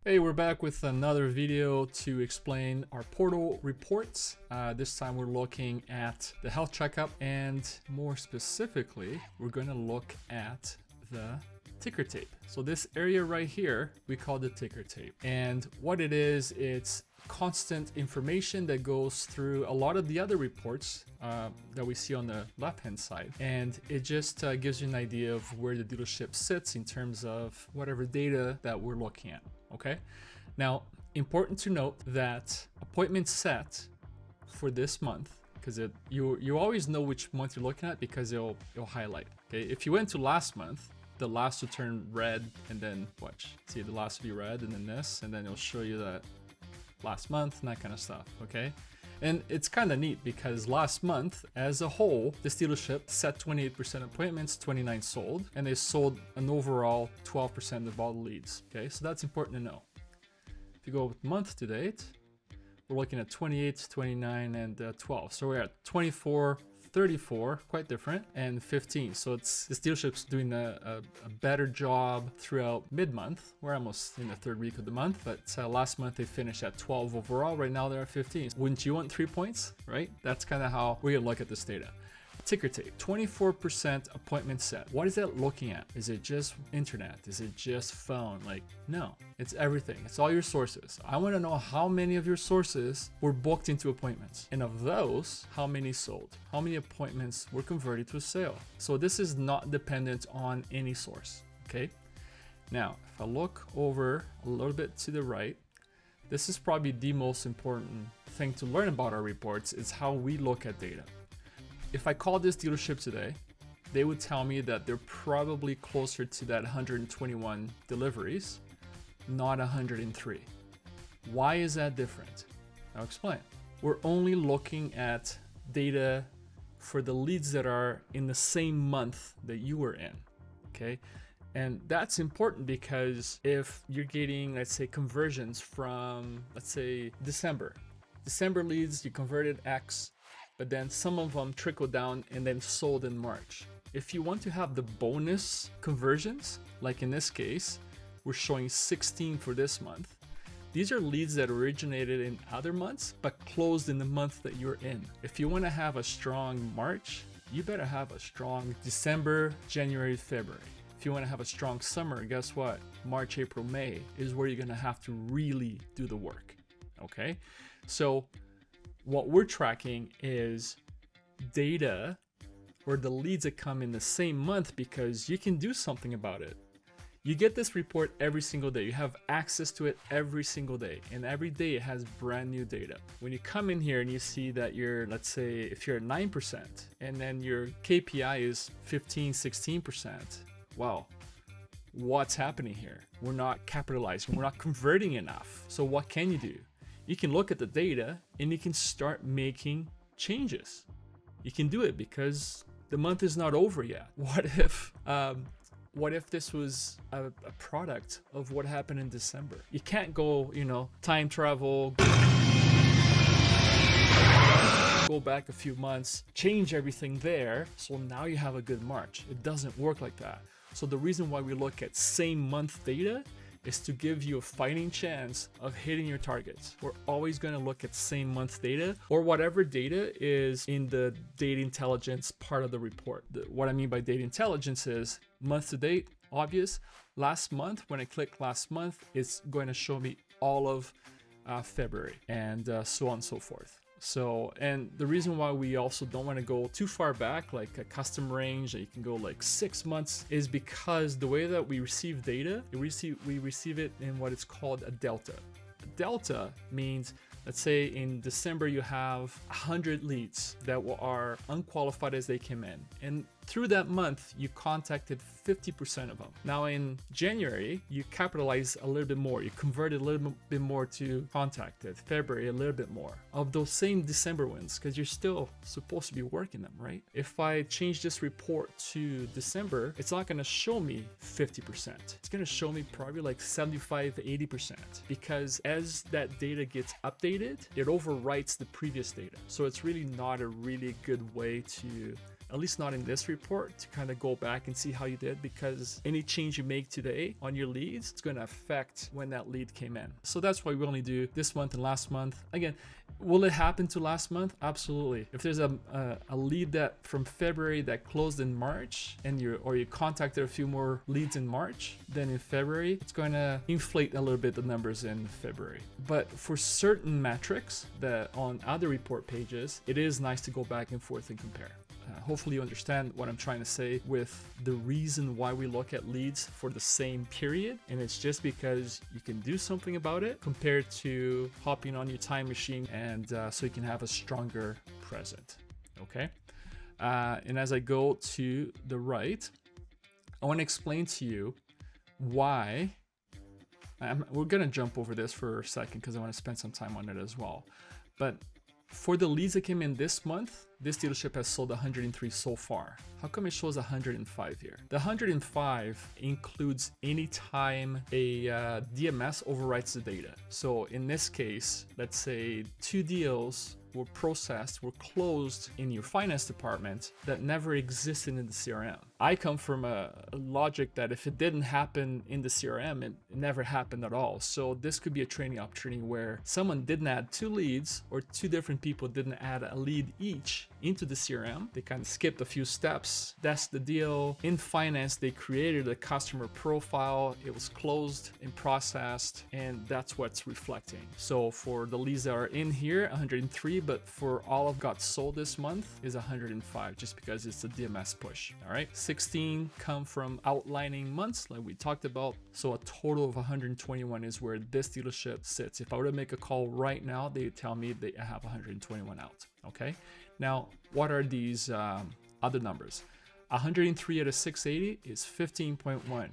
Hey, we're back with another video to explain our portal reports. This time we're looking at the health checkup, and more specifically, we're going to look at the ticker tape. So this area right here, we call the ticker tape. And what it is, it's constant information that goes through a lot of the other reports that we see on the left-hand side. And it just gives you an idea of where the dealership sits in terms of whatever data that we're looking at. Okay, now important to note that appointments set for this month, because you always know which month you're looking at because it'll highlight. Okay, if you went to last month, the last will turn red, and then watch, see the last will be red, and then this, and then it'll show you that last month and that kind of stuff. Okay, and it's kind of neat because last month as a whole, this dealership set 28% appointments, 29 sold, and they sold an overall 12% of all the leads. Okay, so that's important to know. If you go with month to date, we're looking at 28, 29, and 12. So we're at 24, 34, quite different, and 15. So it's this dealership's doing a better job throughout mid-month. We're almost in the third week of the month, but last month they finished at 12 overall. Right now they're at 15. Wouldn't you want 3 points, right? That's kind of how we're gonna look at this data. Ticker tape, 24% appointment set. What is that looking at? Is it just internet? Is it just phone? Like, no, it's everything. It's all your sources. I want to know how many of your sources were booked into appointments. And of those, how many sold? How many appointments were converted to a sale? So this is not dependent on any source, okay? Now, if I look over a little bit to the right, this is probably the most important thing to learn about our reports. Is how we look at data. If I called this dealership today, they would tell me that they're probably closer to that 121 deliveries, not 103. Why is that different? I'll explain. We're only looking at data for the leads that are in the same month that you were in, okay? And that's important because if you're getting, let's say, conversions from, let's say, December leads, you converted X, but then some of them trickle down and then sold in March. If you want to have the bonus conversions, like in this case, we're showing 16 for this month. These are leads that originated in other months, but closed in the month that you're in. If you want to have a strong March, you better have a strong December, January, February. If you want to have a strong summer, guess what? March, April, May is where you're going to have to really do the work. Okay? So what we're tracking is data or the leads that come in the same month, because you can do something about it. You get this report every single day. You have access to it every single day, and every day it has brand new data. When you come in here and you see that you're, let's say, if you're at 9% and then your KPI is 15, 16%, wow, what's happening here? We're not capitalizing, we're not converting enough. So what can you do? You can look at the data and you can start making changes. You can do it because the month is not over yet. What if this was a product of what happened in December? You can't go, time travel, go back a few months, change everything there, so now you have a good March. It doesn't work like that. So the reason why we look at same month data is to give you a fighting chance of hitting your targets. We're always going to look at same month data or whatever data is in the data intelligence part of the report. What I mean by data intelligence is month to date, obvious. Last month, when I click last month, it's going to show me all of February and so on and so forth. So, and the reason why we also don't want to go too far back, like a custom range that you can go like 6 months, is because the way that we receive data, we receive it in what is called a delta. A delta means, let's say in December you have 100 leads that are unqualified as they came in, and through that month you contacted 50% of them. Now in January you capitalize a little bit more, you converted a little bit more to contacted. February a little bit more of those same December wins, because you're still supposed to be working them, right? If I change this report to December, it's not going to show me 50%. It's going to show me probably like 75, 80%, because as that data gets updated, it overwrites the previous data. So it's really not a really good way to, at least not in this report, report to kind of go back and see how you did, because any change you make today on your leads, it's going to affect when that lead came in. So that's why we only do this month and last month. Again, will it happen to last month? Absolutely. If there's a lead that from February that closed in March, and you contacted a few more leads in March than in February, it's going to inflate a little bit the numbers in February. But for certain metrics that on other report pages, it is nice to go back and forth and compare. Hopefully you understand what I'm trying to say with the reason why we look at leads for the same period. And it's just because you can do something about it compared to hopping on your time machine, and so you can have a stronger present. Okay. And as I go to the right, I want to explain to you why. We're going to jump over this for a second because I want to spend some time on it as well. But for the leads that came in this month, this dealership has sold 103 so far. How come it shows 105 here? The 105 includes any time a DMS overwrites the data. So in this case, let's say 2 deals were processed, were closed in your finance department that never existed in the CRM. I come from a logic that if it didn't happen in the CRM, it never happened at all. So this could be a training opportunity where someone didn't add 2 leads, or 2 different people didn't add a lead each into the CRM. They kind of skipped a few steps. That's the deal. In finance, they created a customer profile. It was closed and processed, and that's what's reflecting. So for the leads that are in here, 103, but for all of got sold this month is 105, just because it's a DMS push. All right. 16 come from outlining months like we talked about. So a total of 121 is where this dealership sits. If I were to make a call right now, they would tell me they have 121 out. Okay. Now, what are these other numbers? 103 out of 680 is 15.1.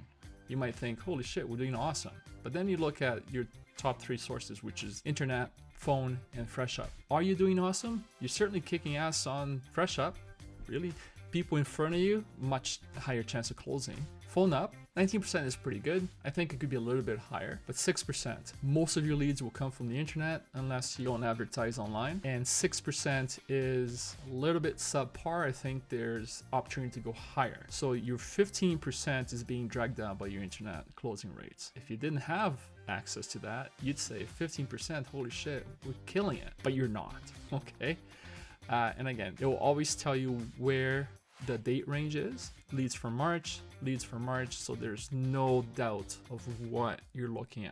You might think, holy shit, we're doing awesome. But then you look at your top 3 sources, which is internet, phone, and fresh up. Are you doing awesome? You're certainly kicking ass on fresh up. Really? People in front of you, much higher chance of closing. Phone up, 19% is pretty good. I think it could be a little bit higher, but 6%. Most of your leads will come from the internet unless you don't advertise online. And 6% is a little bit subpar. I think there's opportunity to go higher. So your 15% is being dragged down by your internet closing rates. If you didn't have access to that, you'd say 15%, holy shit, we're killing it, but you're not, okay? And again, it will always tell you where the date range is. Leads for March, so there's no doubt of what you're looking at.